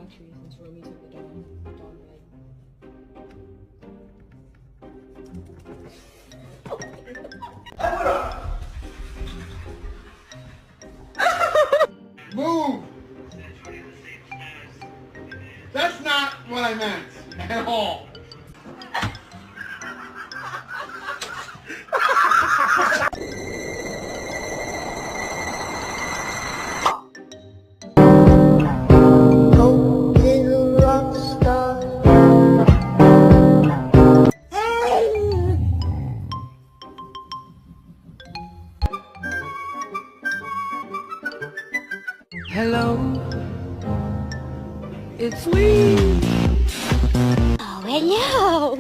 actually, since Romy took the dawn bed. Move! That's not what I meant at all. Hello, it's me. Oh, hello.